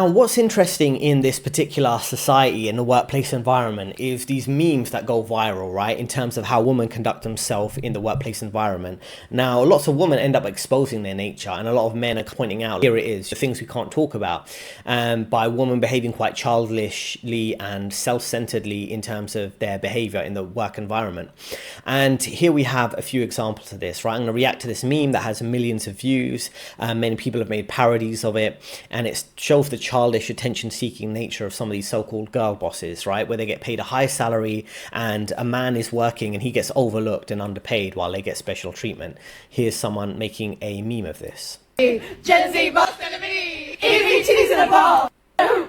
Now, what's interesting in this particular society, in the workplace environment, is these memes that go viral, right, in terms of how women conduct themselves in the workplace environment. Now, lots of women end up exposing their nature, and a lot of men are pointing out, here it is, the things we can't talk about, by women behaving quite childishly and self-centeredly in terms of their behavior in the work environment. And here we have a few examples of this, right? I'm going to react to this meme that has millions of views. Many people have made parodies of it, and it shows the childish, attention-seeking nature of some of these so-called girl bosses, right, where they get paid a high salary and a man is working and he gets overlooked and underpaid while they get special treatment. Here's someone making a meme of this. Gen Z boss enemy, eating cheese in a bowl.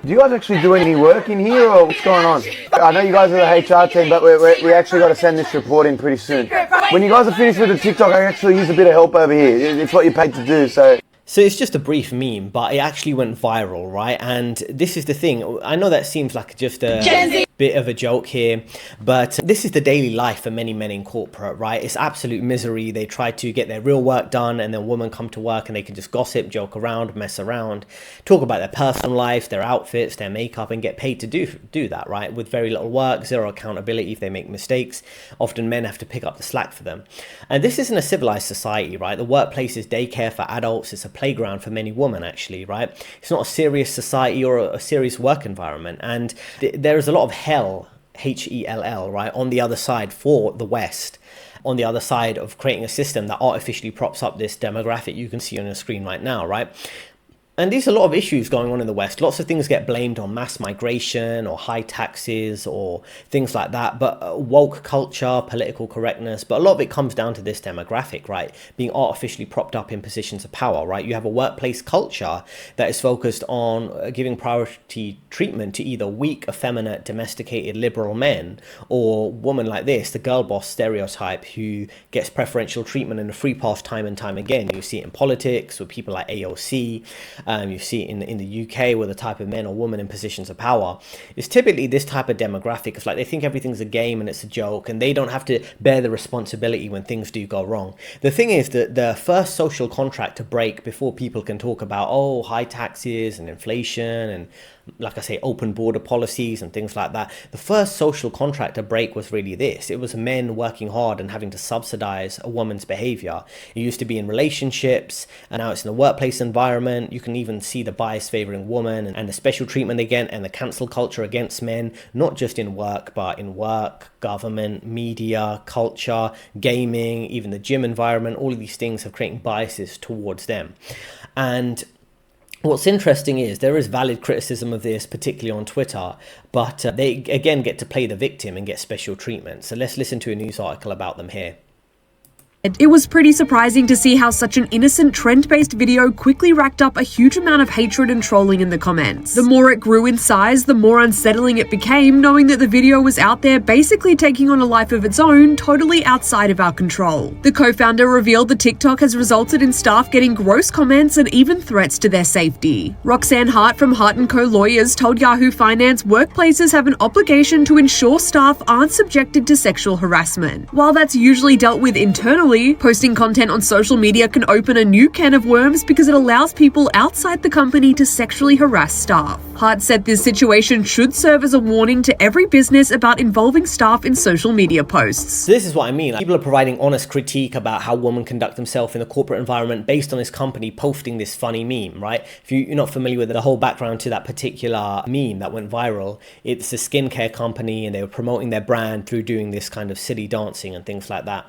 Do you guys actually do any work in here, or what's going on? I know you guys are the HR team, but we actually got to send this report in pretty soon. When you guys are finished with the TikTok, I actually use a bit of help over here. It's what you're paid to do, so... So it's just a brief meme, but it actually went viral, right? And this is the thing. I know that seems like just a bit of a joke here, but this is the daily life for many men in corporate, right? It's absolute misery. They try to get their real work done, and then women come to work and they can just gossip, joke around, mess around, talk about their personal life, their outfits, their makeup, and get paid to do that, right? With very little work, zero accountability if they make mistakes. Often men have to pick up the slack for them. And this isn't a civilized society, right? The workplace is daycare for adults. It's a playground for many women, actually, right? It's not a serious society or a serious work environment. And there is a lot of hell, H-E-L-L, right, on the other side for the West, on the other side of creating a system that artificially props up this demographic you can see on the screen right now, right? And there's a lot of issues going on in the West. Lots of things get blamed on mass migration or high taxes or things like that. But woke culture, political correctness, but a lot of it comes down to this demographic, right? Being artificially propped up in positions of power, right? You have a workplace culture that is focused on giving priority treatment to either weak, effeminate, domesticated, liberal men, or women like this, the girl boss stereotype who gets preferential treatment in the free pass time and time again. You see it in politics with people like AOC. You see it in the UK with the type of men or women in positions of power. It's typically this type of demographic. It's like they think everything's a game and it's a joke, and they don't have to bear the responsibility when things do go wrong. The thing is that the first social contract to break before people can talk about, oh, high taxes and inflation and, like I say, open border policies and things like that. The first social contract to break was really this. It was men working hard and having to subsidize a woman's behavior. It used to be in relationships, and now it's in the workplace environment. You can even see the bias favoring women and the special treatment again, and the cancel culture against men, not just in work, but in work, government, media, culture, gaming, even the gym environment. All of these things have created biases towards them. And what's interesting is there is valid criticism of this, particularly on Twitter, but they again get to play the victim and get special treatment. So let's listen to a news article about them here. It was pretty surprising to see how such an innocent trend-based video quickly racked up a huge amount of hatred and trolling in the comments. The more it grew in size, the more unsettling it became, knowing that the video was out there basically taking on a life of its own, totally outside of our control. The co-founder revealed the TikTok has resulted in staff getting gross comments and even threats to their safety. Roxanne Hart from Hart & Co Lawyers told Yahoo Finance workplaces have an obligation to ensure staff aren't subjected to sexual harassment. While that's usually dealt with internally, posting content on social media can open a new can of worms because it allows people outside the company to sexually harass staff. Hart said this situation should serve as a warning to every business about involving staff in social media posts. So this is what I mean. People are providing honest critique about how women conduct themselves in the corporate environment based on this company posting this funny meme, right? If you're not familiar with the whole background to that particular meme that went viral, it's a skincare company and they were promoting their brand through doing this kind of silly dancing and things like that.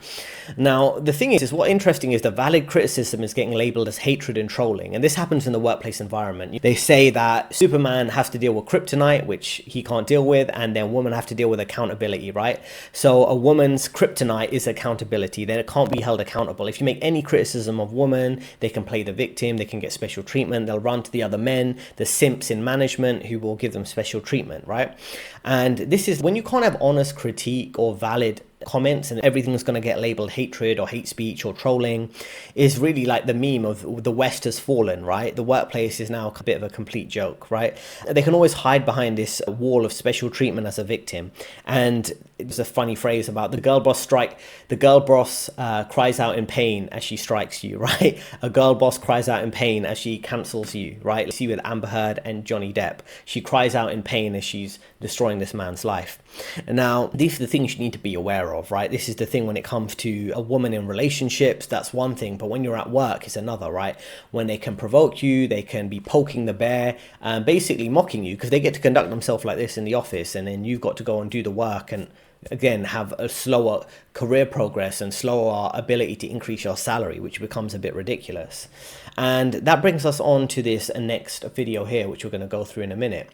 Now, the thing is what interesting is the valid criticism is getting labeled as hatred and trolling. And this happens in the workplace environment. They say that Superman has to deal with kryptonite, which he can't deal with, and then women have to deal with accountability, right? So a woman's kryptonite is accountability. Then it can't be held accountable. If you make any criticism of women, they can play the victim, they can get special treatment, they'll run to the other men, the simps in management who will give them special treatment, right? And this is when you can't have honest critique or valid comments and everything's going to get labeled hatred or hate speech or trolling is really like the meme of the West has fallen, right? The workplace is now a bit of a complete joke, right? They can always hide behind this wall of special treatment as a victim. And it's a funny phrase about the girl boss cries out in pain as she strikes you, right? A girl boss cries out in pain as she cancels you, right? See with Amber Heard and Johnny Depp. She cries out in pain as she's destroying this man's life. And now, these are the things you need to be aware of, right? This is the thing when it comes to a woman in relationships, that's one thing. But when you're at work, it's another, right? When they can provoke you, they can be poking the bear and basically mocking you because they get to conduct themselves like this in the office. And then you've got to go and do the work and again have a slower career progress and slower ability to increase your salary, which becomes a bit ridiculous. And that brings us on to this next video here, which we're going to go through in a minute.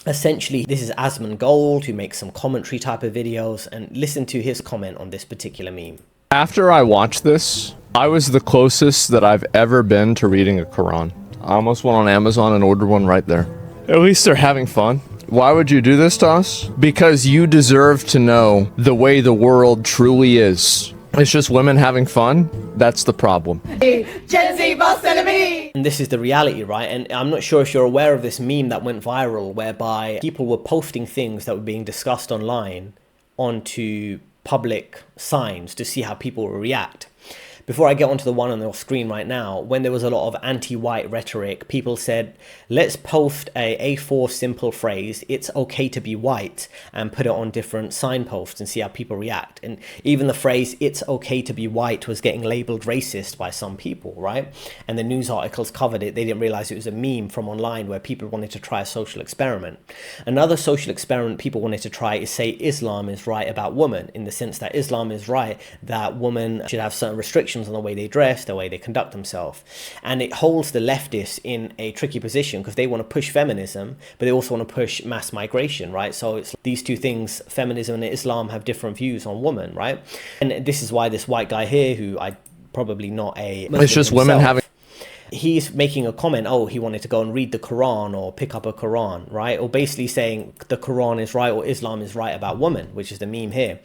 Essentially, this is Asmund Gold, who makes some commentary type of videos, and listen to his comment on this particular meme. After I watched this, I was the closest that I've ever been to reading a Quran. I almost went on Amazon and ordered one right there. At least they're having fun. Why would you do this to us? Because you deserve to know the way the world truly is. It's just women having fun. That's the problem. Gen Z boss enemy. And this is the reality, right? And I'm not sure if you're aware of this meme that went viral whereby people were posting things that were being discussed online onto public signs to see how people will react. Before I get onto the one on your screen right now, when there was a lot of anti-white rhetoric, people said, let's post a A4 simple phrase, it's okay to be white, and put it on different signposts and see how people react. And even the phrase, it's okay to be white, was getting labeled racist by some people, right? And the news articles covered it. They didn't realize it was a meme from online where people wanted to try a social experiment. Another social experiment people wanted to try is say Islam is right about women, in the sense that Islam is right that women should have certain restrictions on the way they dress, the way they conduct themselves. And it holds the leftists in a tricky position because they want to push feminism, but they also want to push mass migration, right? So it's these two things, feminism and Islam, have different views on women, right? And this is why this white guy here, who I probably not a Muslim It's just himself, women having... he's making a comment, oh, he wanted to go and read the Quran or pick up a Quran, right? Or basically saying the Quran is right or Islam is right about women, which is the meme here.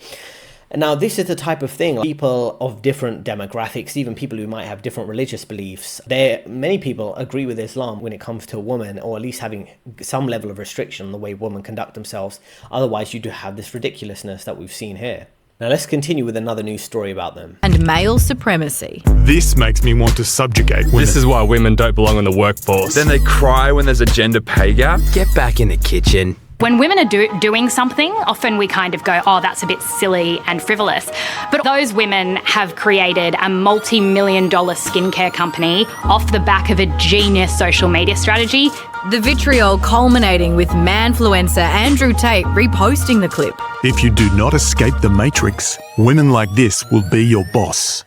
Now, this is the type of thing, people of different demographics, even people who might have different religious beliefs, many people agree with Islam when it comes to a woman, or at least having some level of restriction on the way women conduct themselves. Otherwise, you do have this ridiculousness that we've seen here. Now, let's continue with another news story about them. And male supremacy. This makes me want to subjugate women. This is why women don't belong in the workforce. Then they cry when there's a gender pay gap. Get back in the kitchen. When women are doing something, often we kind of go, oh, that's a bit silly and frivolous. But those women have created a multi-million-dollar skincare company off the back of a genius social media strategy. The vitriol culminating with manfluencer Andrew Tate reposting the clip. If you do not escape the matrix, women like this will be your boss.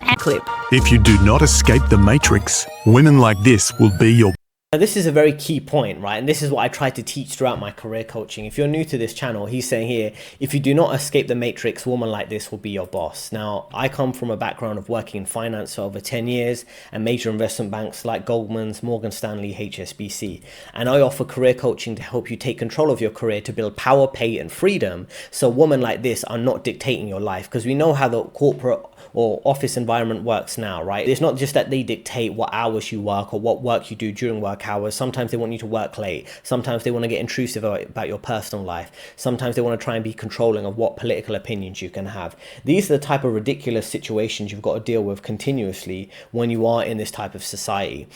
If you do not escape the matrix, women like this will be your boss. Now, this is a very key point, right? And this is what I try to teach throughout my career coaching. If you're new to this channel, he's saying here, if you do not escape the matrix, a woman like this will be your boss. Now, I come from a background of working in finance for over 10 years and major investment banks like Goldman's, Morgan Stanley, HSBC. And I offer career coaching to help you take control of your career to build power, pay, and freedom. So women like this are not dictating your life, because we know how the corporate or office environment works now, right? It's not just that they dictate what hours you work or what work you do during work hours. Sometimes they want you to work late. Sometimes they want to get intrusive about your personal life. Sometimes they want to try and be controlling of what political opinions you can have. These are the type of ridiculous situations you've got to deal with continuously when you are in this type of society.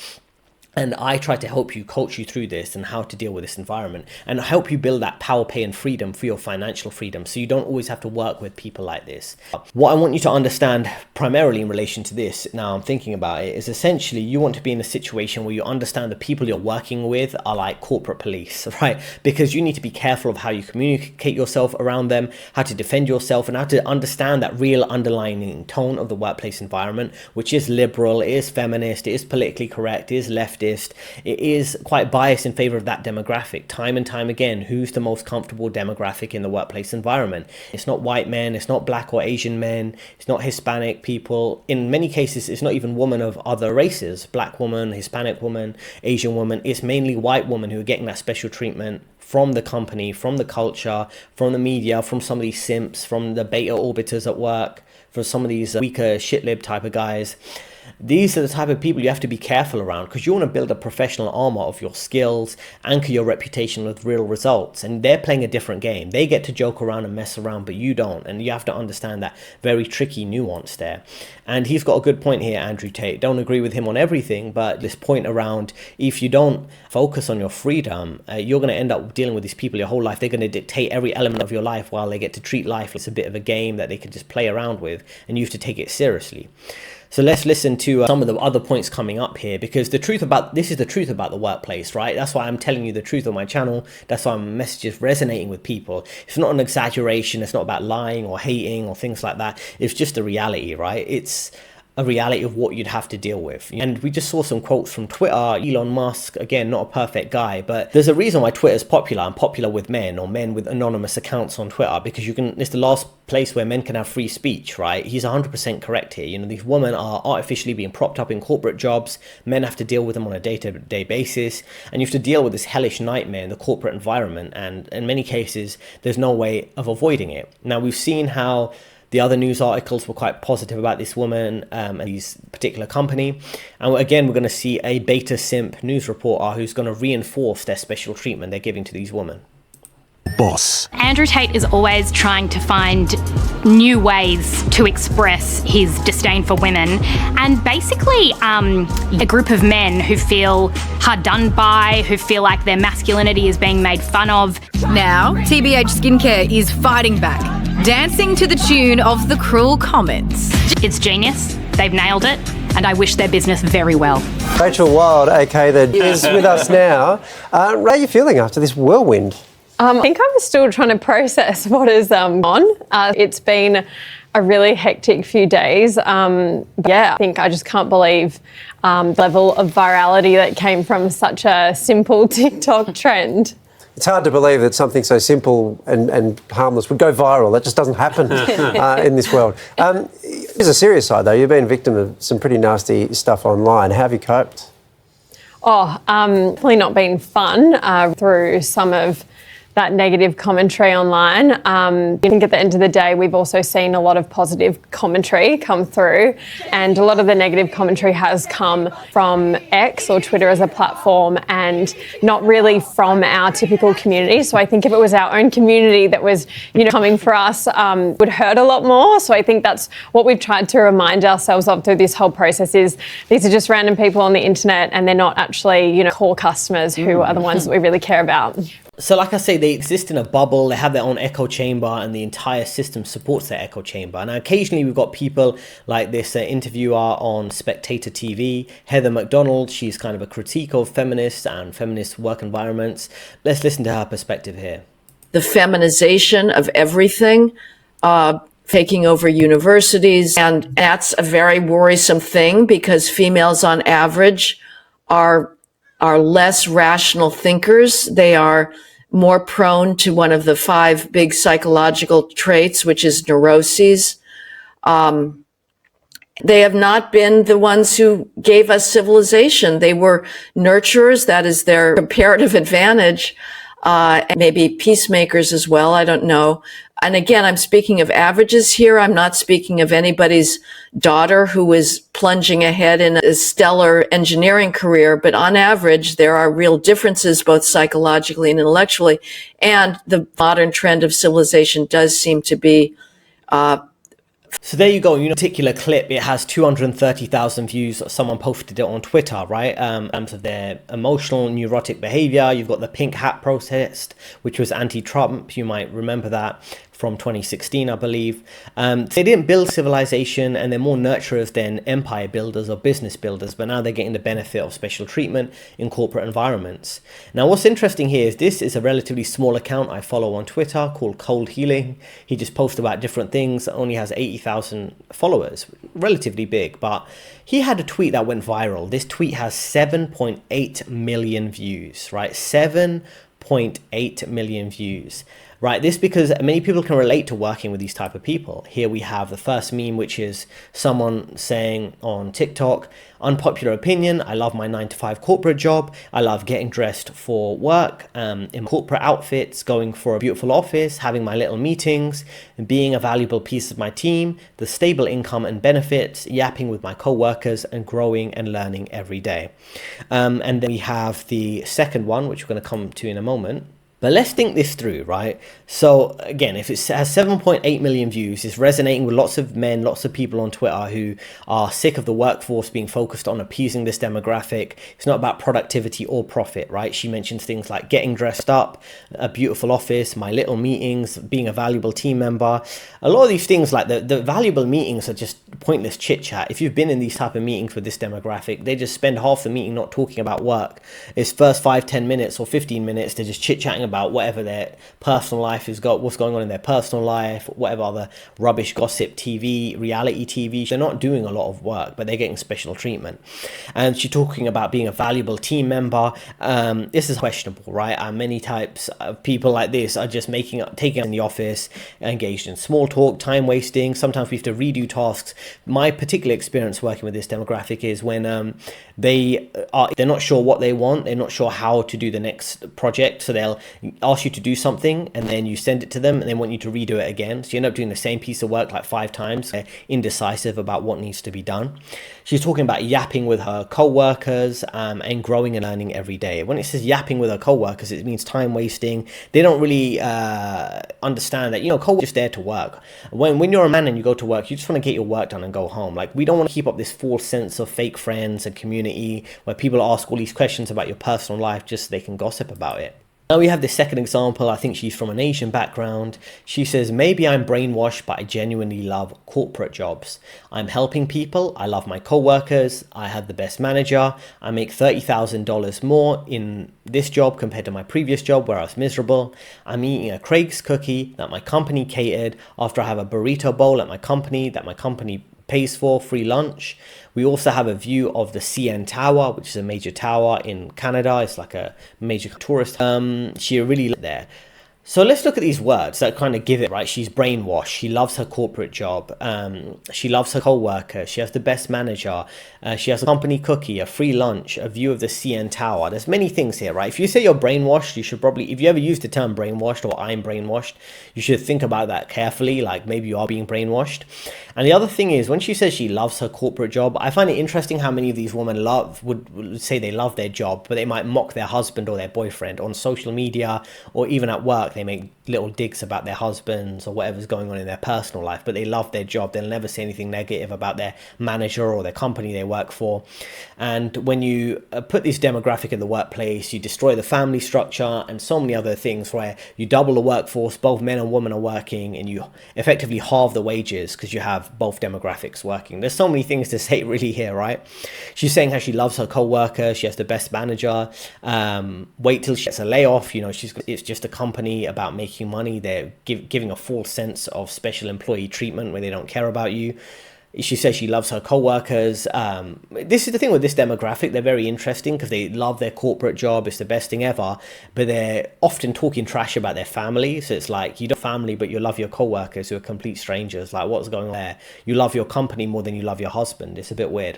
And I try to help you, coach you through this and how to deal with this environment and help you build that power, pay, and freedom for your financial freedom, so you don't always have to work with people like this. What I want you to understand primarily in relation to this, now I'm thinking about it, is essentially you want to be in a situation where you understand the people you're working with are like corporate police, right? Because you need to be careful of how you communicate yourself around them, how to defend yourself, and how to understand that real underlying tone of the workplace environment, which is liberal, it is feminist, it is politically correct, it is leftist, leftist, it is quite biased in favor of that demographic. Time and time again, who's the most comfortable demographic in the workplace environment? It's not white men, it's not black or Asian men, it's not Hispanic people. In many cases, it's not even women of other races, black woman, Hispanic woman, Asian woman. It's mainly white women who are getting that special treatment from the company, from the culture, from the media, from some of these simps, from the beta orbiters at work, from some of these weaker shitlib type of guys. These are the type of people you have to be careful around, because you want to build a professional armor of your skills, anchor your reputation with real results, and they're playing a different game. They get to joke around and mess around, but you don't, and you have to understand that very tricky nuance there. And he's got a good point here, Andrew Tate. Don't agree with him on everything, but this point around, if you don't focus on your freedom, you're going to end up dealing with these people your whole life. They're going to dictate every element of your life, while they get to treat life as a bit of a game that they can just play around with, and you have to take it seriously. So let's listen to some of the other points coming up here, because this is the truth about the workplace, right? That's why I'm telling you the truth on my channel. That's why my message is resonating with people. It's not an exaggeration. It's not about lying or hating or things like that. It's just a reality, right? It's a reality of what you'd have to deal with. And we just saw some quotes from Twitter. Elon Musk, again, not a perfect guy, but there's a reason why Twitter is popular and popular with men, or men with anonymous accounts on Twitter, because it's the last place where men can have free speech, right? He's 100% correct here. You know, these women are artificially being propped up in corporate jobs. Men have to deal with them on a day-to-day basis, and you have to deal with this hellish nightmare in the corporate environment, and in many cases there's no way of avoiding it. Now, we've seen how the other news articles were quite positive about this woman and this particular company. And again, we're going to see a beta simp news reporter who's going to reinforce their special treatment they're giving to these women. Boss. Andrew Tate is always trying to find new ways to express his disdain for women, and basically a group of men who feel hard done by, who feel like their masculinity is being made fun of. Now, TBH Skincare is fighting back, dancing to the tune of the cruel comments. It's genius. They've nailed it, and I wish their business very well. Rachel Wild, aka is with us now. How are you feeling after this whirlwind? I think I'm still trying to process what is on. It's been a really hectic few days. I think I just can't believe the level of virality that came from such a simple TikTok trend. It's hard to believe that something so simple and harmless would go viral. That just doesn't happen in this world. There's a serious side, though. You've been a victim of some pretty nasty stuff online. How have you coped? Definitely not been fun through some of that negative commentary online. I think at the end of the day, we've also seen a lot of positive commentary come through, and a lot of the negative commentary has come from X, or Twitter as a platform, and not really from our typical community. So I think if it was our own community that was, coming for us, would hurt a lot more. So I think that's what we've tried to remind ourselves of through this whole process is these are just random people on the internet, and they're not actually, core customers who are the ones that we really care about. So like I say, they exist in a bubble, they have their own echo chamber, and the entire system supports their echo chamber. Now, occasionally we've got people like this interviewer on Spectator TV, Heather McDonald. She's kind of a critique of feminists and feminist work environments. Let's listen to her perspective here. The feminization of everything, taking over universities, and that's a very worrisome thing, because females on average are less rational thinkers. They are more prone to one of the 5 big psychological traits, which is neuroses. They have not been the ones who gave us civilization. They were nurturers. That is their comparative advantage. And maybe peacemakers as well. I don't know. And again, I'm speaking of averages here. I'm not speaking of anybody's daughter who is plunging ahead in a stellar engineering career. But on average, there are real differences, both psychologically and intellectually. And the modern trend of civilization does seem to be So there you go, particular clip, it has 230,000 views. Someone posted it on Twitter, right? In terms of their emotional, neurotic behavior. You've got the pink hat protest, which was anti-Trump. You might remember that. from 2016, I believe. They didn't build civilization, and they're more nurturers than empire builders or business builders, but now they're getting the benefit of special treatment in corporate environments. Now, what's interesting here is this is a relatively small account I follow on Twitter called Cold Healing. He just posts about different things, only has 80,000 followers, relatively big, but he had a tweet that went viral. This tweet has 7.8 million views, right? 7.8 million views. Right, this because many people can relate to working with these type of people. Here we have the first meme, which is someone saying on TikTok, unpopular opinion, I love my 9-to-5 corporate job. I love getting dressed for work in corporate outfits, going for a beautiful office, having my little meetings, and being a valuable piece of my team, the stable income and benefits, yapping with my co-workers, and growing and learning every day. And then we have the second one, which we're going to come to in a moment. But let's think this through, right? So again, if it has 7.8 million views, it's resonating with lots of men, lots of people on Twitter who are sick of the workforce being focused on appeasing this demographic. It's not about productivity or profit, right? She mentions things like getting dressed up, a beautiful office, my little meetings, being a valuable team member. A lot of these things, like the valuable meetings, are just pointless chit chat. If you've been in these type of meetings with this demographic, they just spend half the meeting not talking about work. It's first 5-10 minutes or 15 minutes, they're just chit chatting about whatever their personal life has got, what's going on in their personal life, whatever other rubbish gossip TV, reality TV. They're not doing a lot of work, but they're getting special treatment. And she's talking about being a valuable team member. This is questionable, right? Many types of people like this are just taking up in the office, engaged in small talk, time wasting. Sometimes we have to redo tasks. My particular experience working with this demographic is when they're not sure what they want, they're not sure how to do the next project, so they'll ask you to do something and then you send it to them and they want you to redo it again, so you end up doing the same piece of work like 5 times. They're indecisive about what needs to be done. She's talking about yapping with her co-workers and growing and learning every day. When it says yapping with her co-workers, it means time wasting. They don't really understand that, co-workers are just there to work. When you're a man and you go to work, you just want to get your work done and go home. Like, we don't want to keep up this false sense of fake friends and community where people ask all these questions about your personal life just so they can gossip about it. Now we have this second example. I think she's from an Asian background. She says, maybe I'm brainwashed, but I genuinely love corporate jobs. I'm helping people. I love my co-workers. I have the best manager. I make $30,000 more in this job compared to my previous job where I was miserable. I'm eating a Craig's cookie that my company catered after I have a burrito bowl at my company that my company pays for, free lunch. We also have a view of the CN Tower, which is a major tower in Canada. It's like a major tourist. She really lived there. So let's look at these words that kind of give it, right? She's brainwashed. She loves her corporate job. She loves her co-worker. She has the best manager. She has a company cookie, a free lunch, a view of the CN Tower. There's many things here, right? If you say you're brainwashed, you should probably, if you ever use the term brainwashed or I'm brainwashed, you should think about that carefully. Like, maybe you are being brainwashed. And the other thing is, when she says she loves her corporate job, I find it interesting how many of these women would say they love their job, but they might mock their husband or their boyfriend on social media, or even at work. They make little digs about their husbands or whatever's going on in their personal life, but they love their job. They'll never say anything negative about their manager or their company they work for. And when you put this demographic in the workplace, you destroy the family structure and so many other things, where you double the workforce, both men and women are working, and you effectively halve the wages because you have both demographics working. There's so many things to say really here, right? She's saying how she loves her co-worker, she has the best manager. Wait till she gets a layoff. It's just a company about making money. They're giving a false sense of special employee treatment where they don't care about you. She says she loves her co-workers. This is the thing with this demographic. They're very interesting because they love their corporate job. It's the best thing ever. But they're often talking trash about their family. So it's like, you don't have family, but you love your co-workers who are complete strangers. Like, what's going on there? You love your company more than you love your husband. It's a bit weird.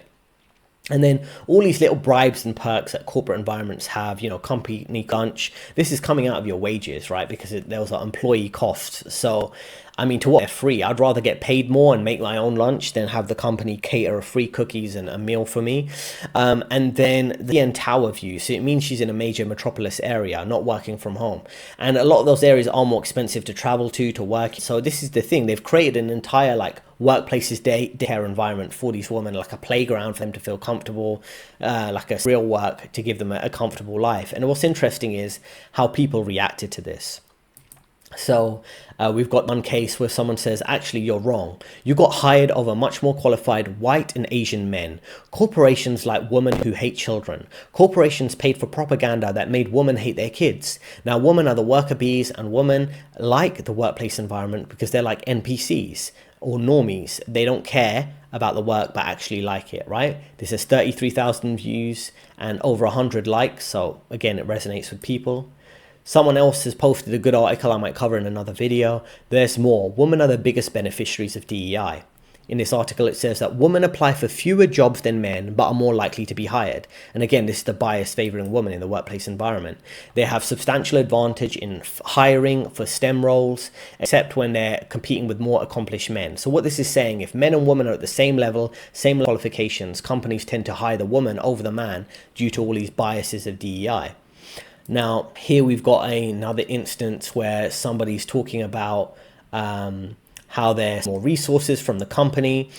And then all these little bribes and perks that corporate environments have, company lunch. This is coming out of your wages, right? Because those are employee costs. So, I mean, to what they're free. I'd rather get paid more and make my own lunch than have the company cater a free cookies and a meal for me. And then the CN Tower view. So it means she's in a major metropolis area, not working from home. And a lot of those areas are more expensive to travel to work. So this is the thing. They've created an entire workplaces daycare environment for these women, like a playground for them to feel comfortable, like a real work to give them a comfortable life. And what's interesting is how people reacted to this. So we've got one case where someone says, actually, you're wrong. You got hired over much more qualified white and Asian men. Corporations like women who hate children. Corporations paid for propaganda that made women hate their kids. Now, women are the worker bees, and women like the workplace environment because they're like NPCs or normies. They don't care about the work but actually like it, right? This has 33,000 views and over 100 likes. So again, it resonates with people. Someone else has posted a good article I might cover in another video. There's more. Women are the biggest beneficiaries of DEI. In this article, it says that women apply for fewer jobs than men, but are more likely to be hired. And again, this is the bias favoring women in the workplace environment. They have substantial advantage in hiring for STEM roles, except when they're competing with more accomplished men. So what this is saying, if men and women are at the same level, same qualifications, companies tend to hire the woman over the man due to all these biases of DEI. Now, here we've got another instance where somebody's talking about how there's more resources from the company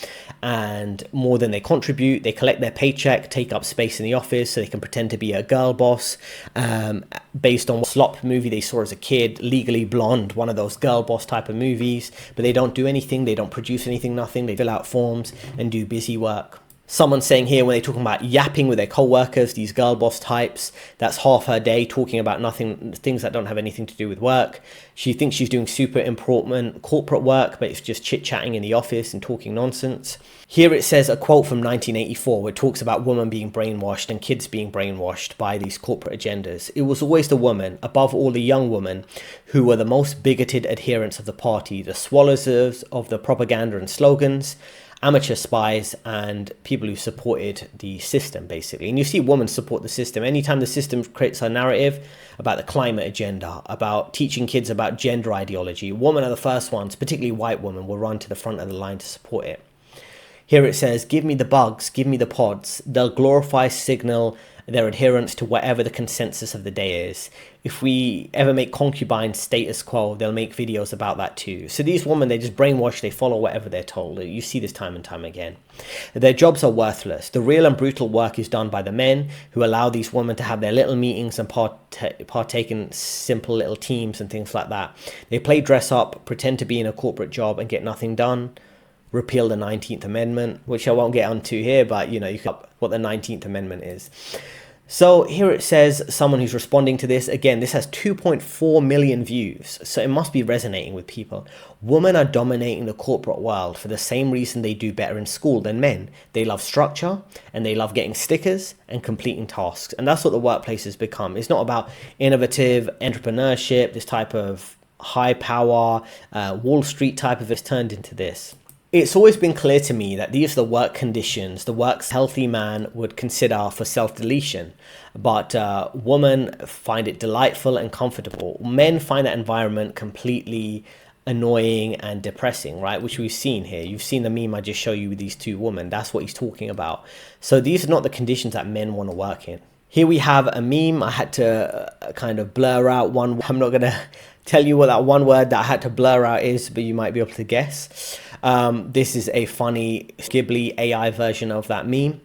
and more than they contribute. They collect their paycheck, take up space in the office so they can pretend to be a girl boss based on what slop movie they saw as a kid, Legally Blonde, one of those girl boss type of movies. But they don't do anything. They don't produce anything, nothing. They fill out forms and do busy work. Someone's saying here when they're talking about yapping with their co-workers, these girl boss types, that's half her day talking about nothing, things that don't have anything to do with work. She thinks she's doing super important corporate work, but it's just chit-chatting in the office and talking nonsense. Here it says a quote from 1984 where it talks about women being brainwashed and kids being brainwashed by these corporate agendas. It was always the woman, above all the young women, who were the most bigoted adherents of the party, the swallowers of the propaganda and slogans, amateur spies, and people who supported the system, basically. And you see women support the system. Anytime the system creates a narrative about the climate agenda, about teaching kids about gender ideology, women are the first ones, particularly white women, will run to the front of the line to support it. Here it says, give me the bugs, give me the pods. They'll glorify, signal their adherence to whatever the consensus of the day is. If we ever make concubines status quo, they'll make videos about that too. So these women, they just brainwash, they follow whatever they're told. You see this time and time again. Their jobs are worthless. The real and brutal work is done by the men who allow these women to have their little meetings and partake in simple little teams and things like that. They play dress up, pretend to be in a corporate job and get nothing done. Repeal the 19th Amendment, which I won't get onto here, but you know, you can what the 19th Amendment is. So here it says someone who's responding to this, again, this has 2.4 million views, so it must be resonating with people. Women are dominating the corporate world for the same reason they do better in school than men. They love structure and they love getting stickers and completing tasks. And that's what the workplace has become. It's not about innovative entrepreneurship, this type of high power, Wall Street type of it's turned into this. It's always been clear to me that these are the work conditions the work's healthy man would consider for self-deletion, but women find it delightful and comfortable. Men find that environment completely annoying and depressing, right? Which we've seen here. You've seen the meme I just showed you with these two women. That's what he's talking about. So these are not the conditions that men want to work in. Here we have a meme. I had to kind of blur out one. I'm not going to tell you what that one word that I had to blur out is, but you might be able to guess. This is a funny Ghibli AI version of that meme.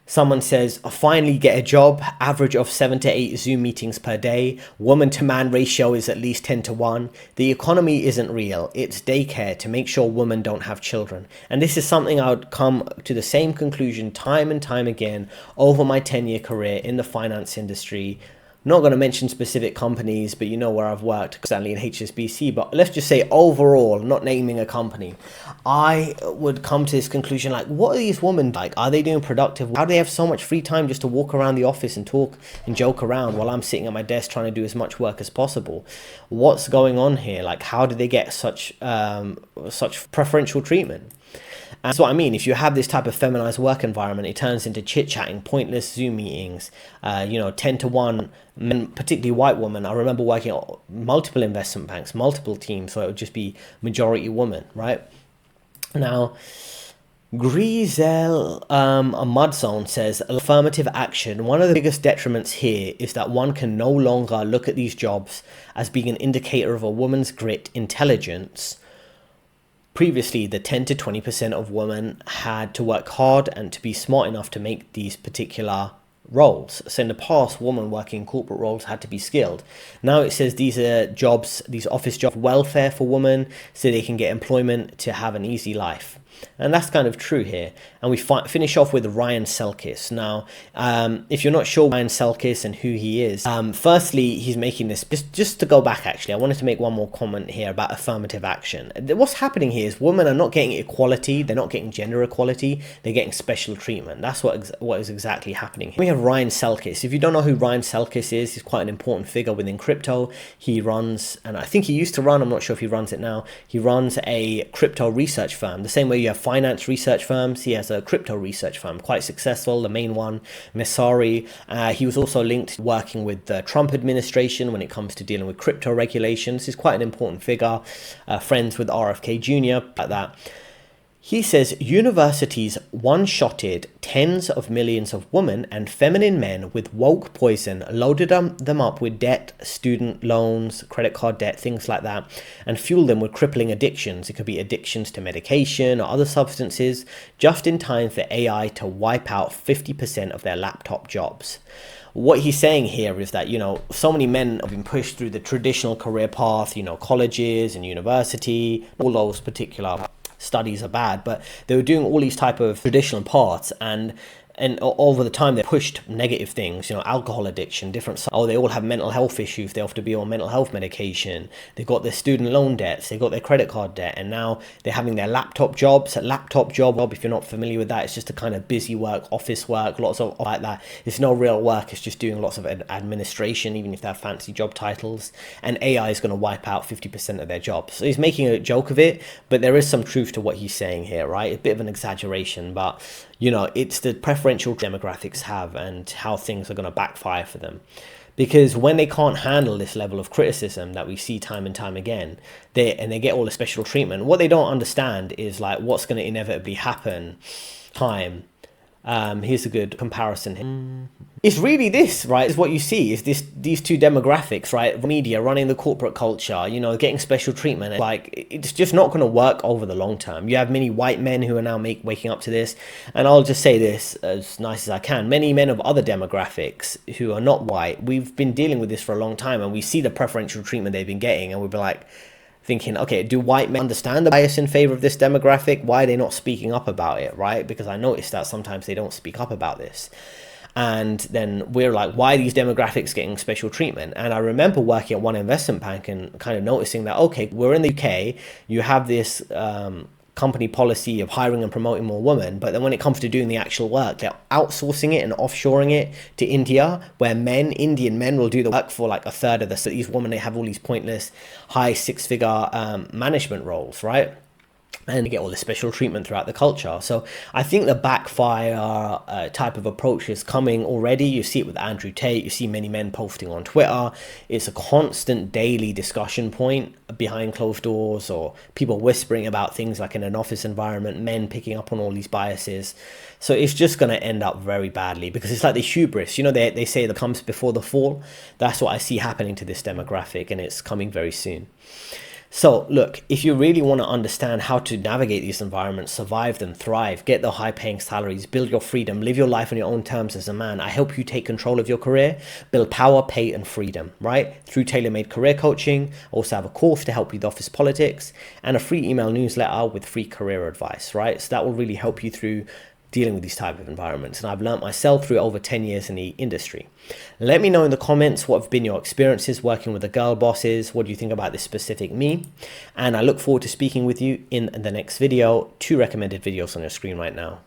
Someone says, I finally get a job, average of 7 to 8 Zoom meetings per day. Woman to man ratio is at least 10 to 1. The economy isn't real. It's daycare to make sure women don't have children. And this is something I would come to the same conclusion time and time again over my 10-year career in the finance industry. Not going to mention specific companies, but you know where I've worked, Stanley and HSBC. But let's just say overall, not naming a company, I would come to this conclusion like, what are these women like? Are they doing productive? How do they have so much free time just to walk around the office and talk and joke around while I'm sitting at my desk trying to do as much work as possible? What's going on here? Like, how do they get such preferential treatment? And that's what I mean. If you have this type of feminized work environment, it turns into chit-chatting, pointless Zoom meetings, 10 to 1, men, particularly white women. I remember working at multiple investment banks, multiple teams, so it would just be majority women, right? Now, Grizel, a mud zone, says, affirmative action. One of the biggest detriments here is that one can no longer look at these jobs as being an indicator of a woman's grit, intelligence. Previously, the 10 to 20% of women had to work hard and to be smart enough to make these particular roles. So in the past, women working in corporate roles had to be skilled. Now it says these are jobs, these office jobs, welfare for women, so they can get employment to have an easy life. And that's kind of true here. And we finish off with Ryan Selkis. Now, if you're not sure Ryan Selkis and who he is, firstly, he's making this, just to go back actually, I wanted to make one more comment here about affirmative action. What's happening here is women are not getting equality, they're not getting gender equality, they're getting special treatment. That's what is exactly happening here. We have Ryan Selkis. If you don't know who Ryan Selkis is, he's quite an important figure within crypto. He runs, and I think he used to run, I'm not sure if he runs it now, he runs a crypto research firm. The same way you have finance research firms, he has a crypto research firm, quite successful, the main one, Messari. He was also linked to working with the Trump administration when it comes to dealing with crypto regulations. He's quite an important figure, friends with RFK Jr., like that. He says universities one-shotted tens of millions of women and feminine men with woke poison, loaded them up with debt, student loans, credit card debt, things like that, and fueled them with crippling addictions. It could be addictions to medication or other substances, just in time for AI to wipe out 50% of their laptop jobs. What he's saying here is that, you know, so many men have been pushed through the traditional career path, you know, colleges and university, all those particular studies are bad, but they were doing all these type of traditional paths, and over the time they pushed negative things, you know, alcohol addiction, different, oh, they all have mental health issues, they have to be on mental health medication, they got their student loan debts, they got their credit card debt, and now they're having their laptop jobs. A laptop job, if you're not familiar with that, it's just a kind of busy work, office work, lots of like that. It's no real work, it's just doing lots of administration, even if they have fancy job titles, and AI is going to wipe out 50% of their jobs. So he's making a joke of it, but there is some truth to what he's saying here, right? A bit of an exaggeration, but you know, it's the preferential demographics have and how things are going to backfire for them. Because when they can't handle this level of criticism that we see time and time again, they get all the special treatment. What they don't understand is like what's going to inevitably happen time. Here's a good comparison here. It's really this, right, is what you see, is these two demographics, right? Media running the corporate culture, you know, getting special treatment. Like, it's just not going to work over the long term. You have many white men who are now waking up to this. And I'll just say this as nice as I can. Many men of other demographics who are not white, we've been dealing with this for a long time, and we see the preferential treatment they've been getting, and we'll be like, thinking, okay, do white men understand the bias in favor of this demographic? Why are they not speaking up about it, right? Because I noticed that sometimes they don't speak up about this. And then we're like, why are these demographics getting special treatment? And I remember working at one investment bank and kind of noticing that, okay, we're in the UK, you have this company policy of hiring and promoting more women, but then when it comes to doing the actual work, they're outsourcing it and offshoring it to India, where Indian men will do the work for like a third of the, so these women, they have all these pointless high six-figure management roles, right? And they get all the special treatment throughout the culture. So I think the backfire type of approach is coming already. You see it with Andrew Tate. You see many men posting on Twitter. It's a constant daily discussion point behind closed doors, or people whispering about things like in an office environment, men picking up on all these biases. So it's just going to end up very badly, because it's like the hubris. You know, they say that comes before the fall. That's what I see happening to this demographic, and it's coming very soon. So look, if you really want to understand how to navigate these environments, survive them, thrive, get the high paying salaries, build your freedom, live your life on your own terms as a man, I help you take control of your career, build power, pay and freedom, right? Through tailor-made career coaching. I also have a course to help you with office politics, and a free email newsletter with free career advice, right? So that will really help you through dealing with these type of environments, and I've learned myself through over 10 years in the industry. Let me know in the comments what have been your experiences working with the girl bosses. What do you think about this specific me? And I look forward to speaking with you in the next video. 2 recommended videos on your screen right now.